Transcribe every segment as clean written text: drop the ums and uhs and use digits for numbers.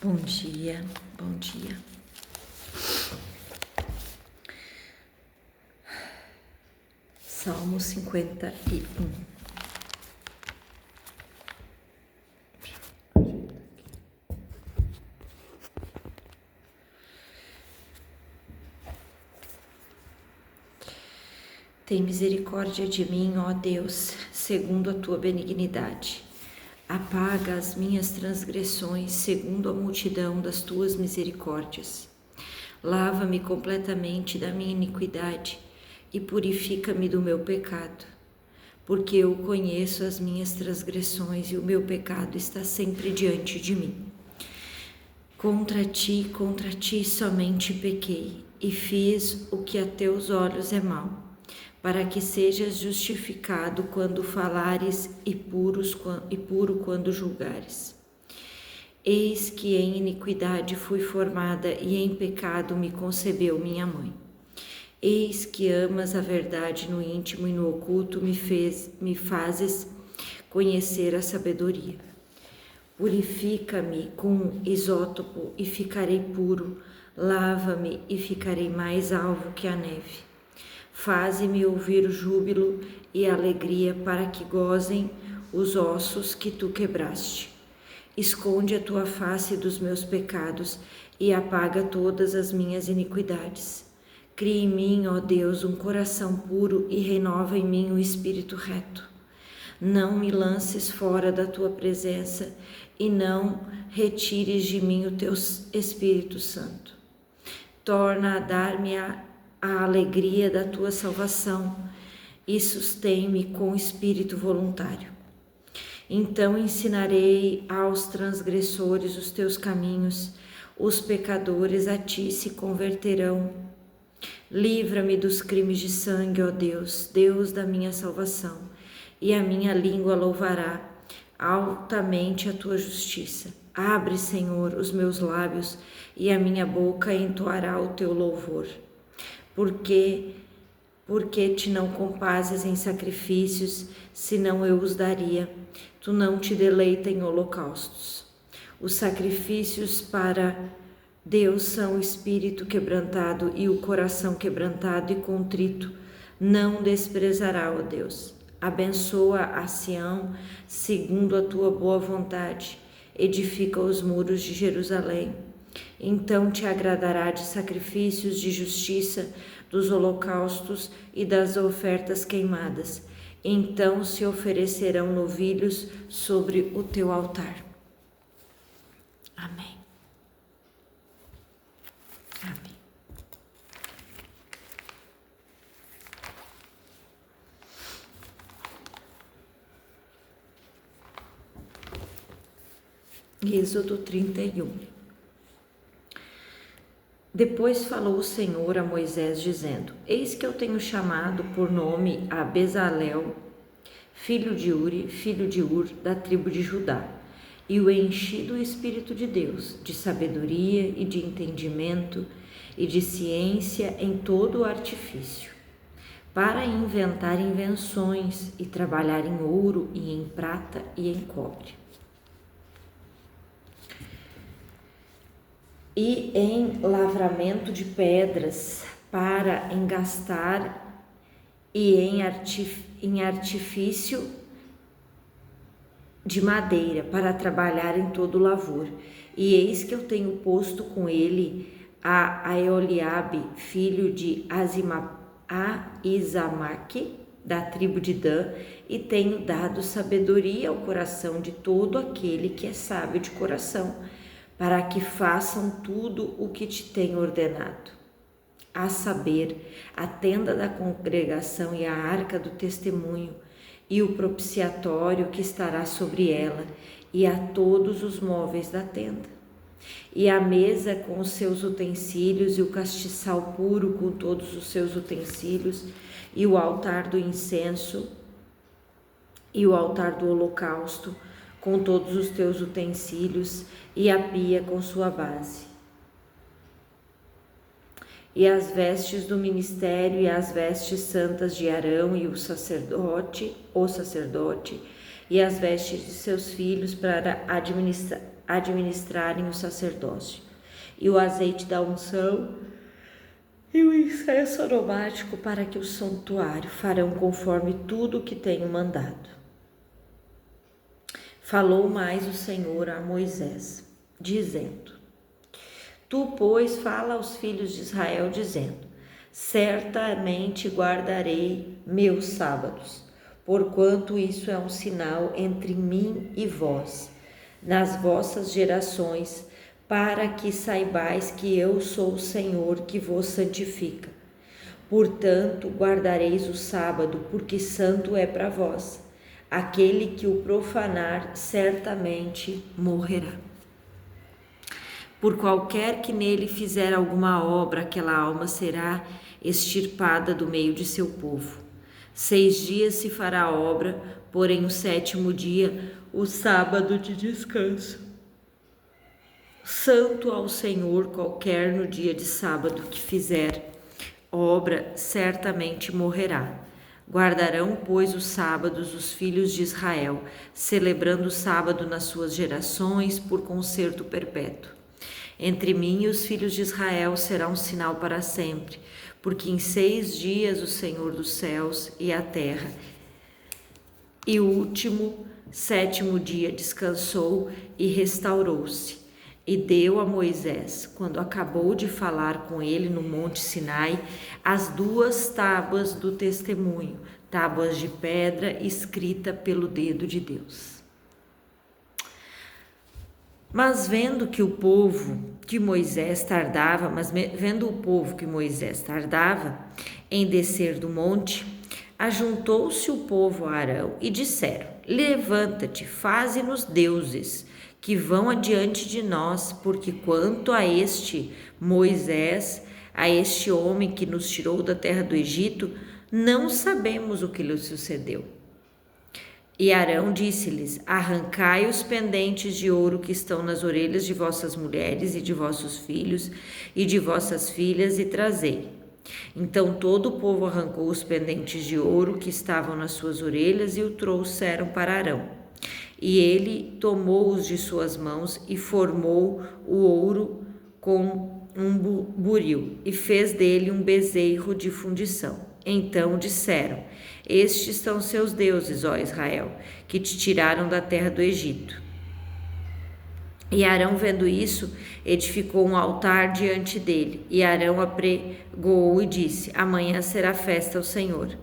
Bom dia, bom dia. Salmo 51. Tem misericórdia de mim, ó Deus, segundo a tua benignidade. Apaga as minhas transgressões, segundo a multidão das tuas misericórdias. Lava-me completamente da minha iniquidade e purifica-me do meu pecado, porque eu conheço as minhas transgressões e o meu pecado está sempre diante de mim. Contra ti somente pequei e fiz o que a teus olhos é mau, para que sejas justificado quando falares e puro quando julgares. Eis que em iniquidade fui formada e em pecado me concebeu minha mãe. Eis que amas a verdade no íntimo e no oculto me fazes conhecer a sabedoria. Purifica-me com isótopo e ficarei puro, lava-me e ficarei mais alvo que a neve. Faze-me ouvir o júbilo e a alegria para que gozem os ossos que tu quebraste. Esconde a tua face dos meus pecados e apaga todas as minhas iniquidades. Cria em mim, ó Deus, um coração puro e renova em mim um espírito reto. Não me lances fora da tua presença e não retires de mim o teu Espírito Santo. Torna a dar-me a alegria da tua salvação e sustém-me com espírito voluntário. Então ensinarei aos transgressores os teus caminhos, os pecadores a ti se converterão. Livra-me dos crimes de sangue, ó Deus, Deus da minha salvação, e a minha língua louvará altamente a tua justiça. Abre, Senhor, os meus lábios, e a minha boca entoará o teu louvor. Porque te não compazes em sacrifícios, senão eu os daria. Tu não te deleita em holocaustos. Os sacrifícios para Deus são o espírito quebrantado e o coração quebrantado e contrito. Não desprezará, ó Deus. Abençoa a Sião segundo a tua boa vontade. Edifica os muros de Jerusalém. Então te agradará de sacrifícios de justiça, dos holocaustos e das ofertas queimadas. Então se oferecerão novilhos sobre o teu altar. Amém. Amém. Êxodo 31. Depois falou o Senhor a Moisés, dizendo: Eis que eu tenho chamado por nome a Bezalel, filho de Uri, filho de Ur, da tribo de Judá, e o enchi do Espírito de Deus, de sabedoria e de entendimento e de ciência em todo o artifício, para inventar invenções e trabalhar em ouro e em prata e em cobre, e em lavramento de pedras, para engastar e em artifício de madeira, para trabalhar em todo o lavor. E eis que eu tenho posto com ele a Aoliabe, filho de Aizamaque, da tribo de Dan, e tenho dado sabedoria ao coração de todo aquele que é sábio de coração, para que façam tudo o que te tenho ordenado. A saber, a tenda da congregação e a arca do testemunho, e o propiciatório que estará sobre ela, e a todos os móveis da tenda, e a mesa com os seus utensílios, e o castiçal puro com todos os seus utensílios, e o altar do incenso, e o altar do holocausto, com todos os teus utensílios, e a pia com sua base. E as vestes do ministério e as vestes santas de Arão e o sacerdote, e as vestes de seus filhos para administrarem o sacerdócio, e o azeite da unção e o incenso aromático para que o santuário farão conforme tudo o que tenho mandado. Falou mais o Senhor a Moisés, dizendo: Tu, pois, fala aos filhos de Israel, dizendo: Certamente guardarei meus sábados, porquanto isso é um sinal entre mim e vós, nas vossas gerações, para que saibais que eu sou o Senhor que vos santifica. Portanto, guardareis o sábado, porque santo é para vós. Aquele que o profanar certamente morrerá. Por qualquer que nele fizer alguma obra, aquela alma será extirpada do meio de seu povo. 6 dias se fará a obra, porém o 7º dia, o sábado de descanso. Santo ao Senhor qualquer no dia de sábado que fizer obra, certamente morrerá. Guardarão, pois, os sábados os filhos de Israel, celebrando o sábado nas suas gerações por concerto perpétuo. Entre mim e os filhos de Israel será um sinal para sempre, porque em 6 dias o Senhor dos céus e a terra, e o último, 7º dia, descansou e restaurou-se. E deu a Moisés, quando acabou de falar com ele no monte Sinai, as 2 tábuas do testemunho, tábuas de pedra escrita pelo dedo de Deus. Mas vendo o povo que Moisés tardava em descer do monte, ajuntou-se o povo a Arão e disseram: Levanta-te, faze-nos deuses que vão adiante de nós, porque quanto a este Moisés, a este homem que nos tirou da terra do Egito, não sabemos o que lhe sucedeu. E Arão disse-lhes: Arrancai os pendentes de ouro que estão nas orelhas de vossas mulheres e de vossos filhos e de vossas filhas e trazei. Então todo o povo arrancou os pendentes de ouro que estavam nas suas orelhas e o trouxeram para Arão. E ele tomou-os de suas mãos e formou o ouro com um buril e fez dele um bezerro de fundição. Então disseram: Estes são seus deuses, ó Israel, que te tiraram da terra do Egito. E Arão, vendo isso, edificou um altar diante dele. E Arão apregou e disse: Amanhã será festa ao Senhor.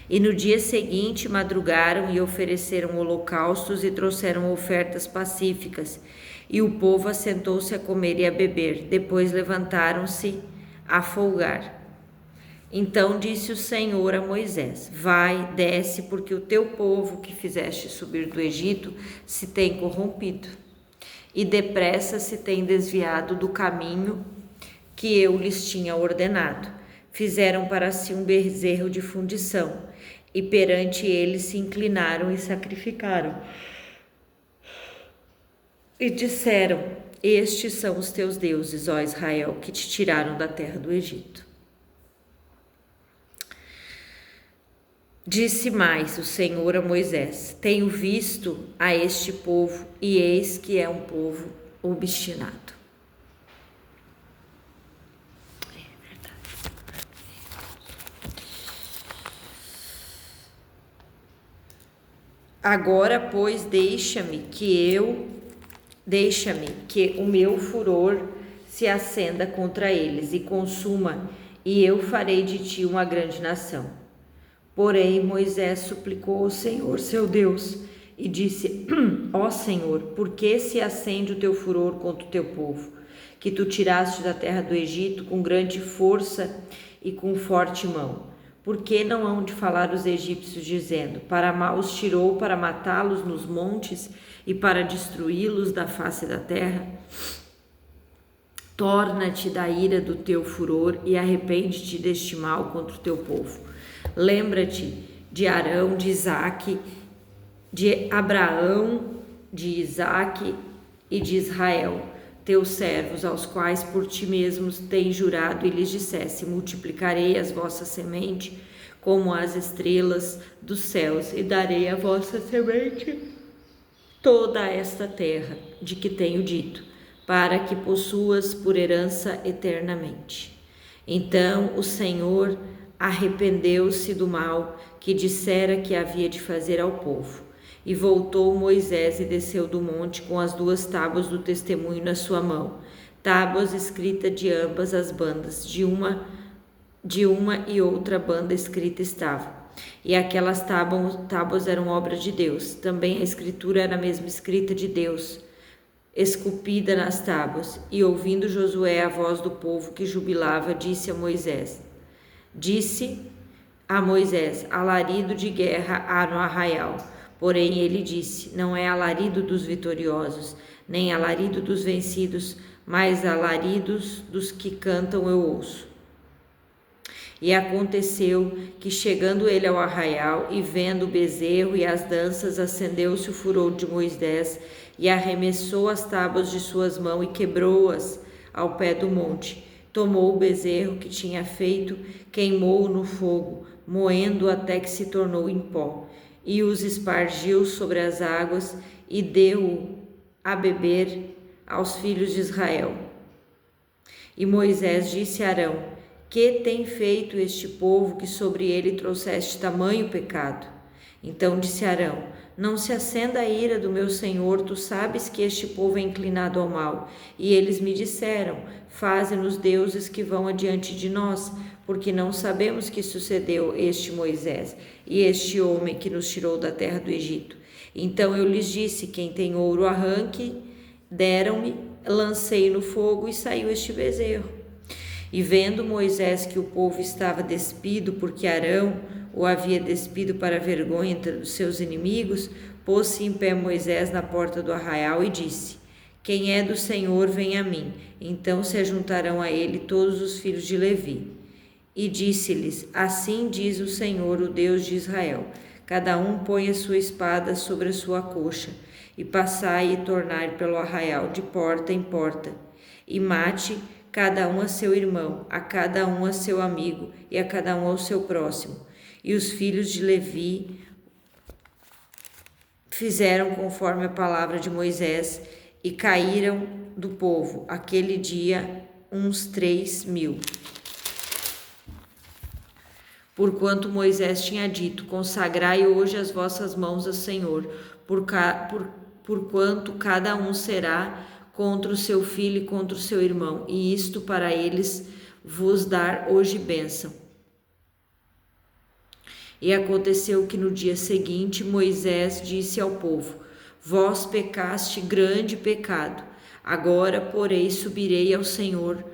E no dia seguinte madrugaram e ofereceram holocaustos e trouxeram ofertas pacíficas. E o povo assentou-se a comer e a beber. Depois levantaram-se a folgar. Então disse o Senhor a Moisés: Vai, desce, porque o teu povo que fizeste subir do Egito se tem corrompido, e depressa se tem desviado do caminho que eu lhes tinha ordenado. Fizeram para si um bezerro de fundição, e perante ele se inclinaram e sacrificaram. E disseram: Estes são os teus deuses, ó Israel, que te tiraram da terra do Egito. Disse mais o Senhor a Moisés: Tenho visto a este povo, e eis que é um povo obstinado. Agora, pois, deixa-me que o meu furor se acenda contra eles e consuma, e eu farei de ti uma grande nação. Porém, Moisés suplicou ao Senhor, seu Deus, e disse: Ó Senhor, por que se acende o teu furor contra o teu povo, que tu tiraste da terra do Egito com grande força e com forte mão? Por que não hão de falar os egípcios, dizendo: Para mal os tirou, para matá-los nos montes e para destruí-los da face da terra? Torna-te da ira do teu furor e arrepende-te deste mal contra o teu povo. Lembra-te de Arão, de Isaque, de Abraão, de Isaque e de Israel, teus servos, aos quais por ti mesmos tens jurado, e lhes dissesse: multiplicarei as vossas sementes como as estrelas dos céus, e darei à vossa semente toda esta terra, de que tenho dito, para que possuas por herança eternamente. Então o Senhor arrependeu-se do mal que dissera que havia de fazer ao povo. E voltou Moisés e desceu do monte com as 2 tábuas do testemunho na sua mão, tábuas escritas de ambas as bandas, de uma e outra banda escrita estava. E aquelas tábuas eram obra de Deus. Também a escritura era a mesma escrita de Deus, esculpida nas tábuas. E ouvindo Josué a voz do povo que jubilava, disse a Moisés, alarido de guerra há no arraial. Porém ele disse, não é alarido dos vitoriosos, nem alarido dos vencidos, mas alaridos dos que cantam eu ouço. E aconteceu que, chegando ele ao arraial e vendo o bezerro e as danças, acendeu-se o furor de Moisés e arremessou as tábuas de suas mãos e quebrou-as ao pé do monte. Tomou o bezerro que tinha feito, queimou-o no fogo, moendo até que se tornou em pó, e os espargiu sobre as águas e deu-o a beber aos filhos de Israel. E Moisés disse a Arão, que tem feito este povo que sobre ele trouxeste tamanho pecado? Então disse Arão, não se acenda a ira do meu senhor, tu sabes que este povo é inclinado ao mal. E eles me disseram, faze-nos deuses que vão adiante de nós, porque não sabemos que sucedeu este Moisés e este homem que nos tirou da terra do Egito. Então eu lhes disse, quem tem ouro arranque, deram-me, lancei no fogo e saiu este bezerro. E vendo Moisés que o povo estava despido, porque Arão o havia despido para a vergonha entre os seus inimigos, pôs-se em pé Moisés na porta do arraial e disse, quem é do Senhor, vem a mim. Então se ajuntarão a ele todos os filhos de Levi. E disse-lhes, assim diz o Senhor, o Deus de Israel, cada um põe a sua espada sobre a sua coxa, e passai e tornai pelo arraial de porta em porta, e mate cada um a seu irmão, a cada um a seu amigo e a cada um ao seu próximo. E os filhos de Levi fizeram conforme a palavra de Moisés e caíram do povo aquele dia uns 3.000. Porquanto Moisés tinha dito, consagrai hoje as vossas mãos ao Senhor, porquanto cada um será contra o seu filho e contra o seu irmão, e isto para eles vos dar hoje bênção. E aconteceu que no dia seguinte Moisés disse ao povo, vós pecaste grande pecado, agora, porém, subirei ao Senhor,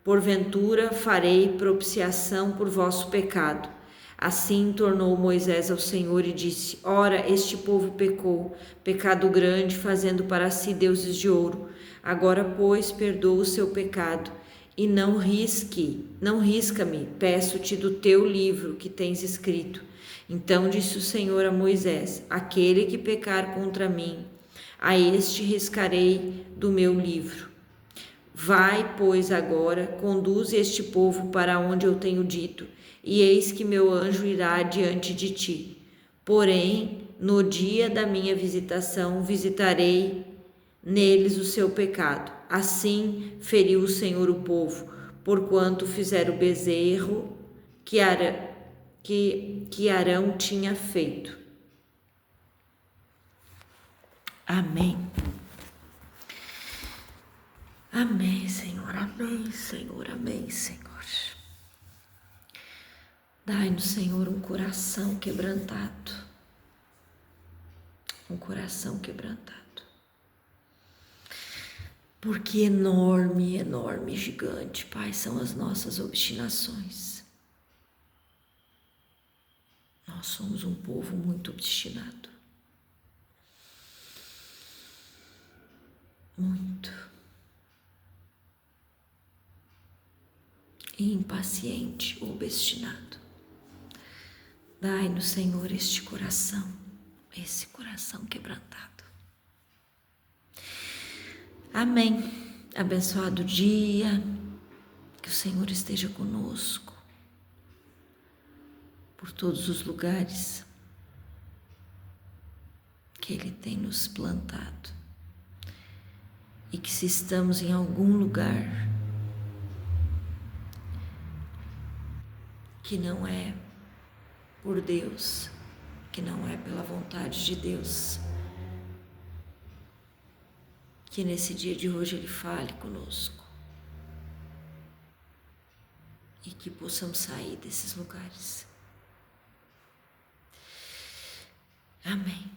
porventura farei propiciação por vosso pecado. Assim tornou Moisés ao Senhor e disse, ora, este povo pecou, pecado grande, fazendo para si deuses de ouro. Agora, pois, perdoa o seu pecado, e não risca-me, peço-te do teu livro que tens escrito. Então disse o Senhor a Moisés, aquele que pecar contra mim, a este riscarei do meu livro. Vai, pois, agora, conduz este povo para onde eu tenho dito, e eis que meu anjo irá diante de ti. Porém, no dia da minha visitação, visitarei neles o seu pecado. Assim feriu o Senhor o povo, porquanto fizeram o bezerro que Arão tinha feito. Amém. Amém, Senhor, amém, Senhor, amém, Senhor. Dai-nos, Senhor, um coração quebrantado. Um coração quebrantado. Porque enorme, enorme, gigante, Pai, são as nossas obstinações. Nós somos um povo muito obstinado. Muito. Impaciente, obstinado. Dai-nos, Senhor, esse coração quebrantado. Amém. Abençoado dia, que o Senhor esteja conosco. por todos os lugares que Ele tem nos plantado. E que se estamos em algum lugar que não é por Deus, que não é pela vontade de Deus, que nesse dia de hoje Ele fale conosco e que possamos sair desses lugares. Amém.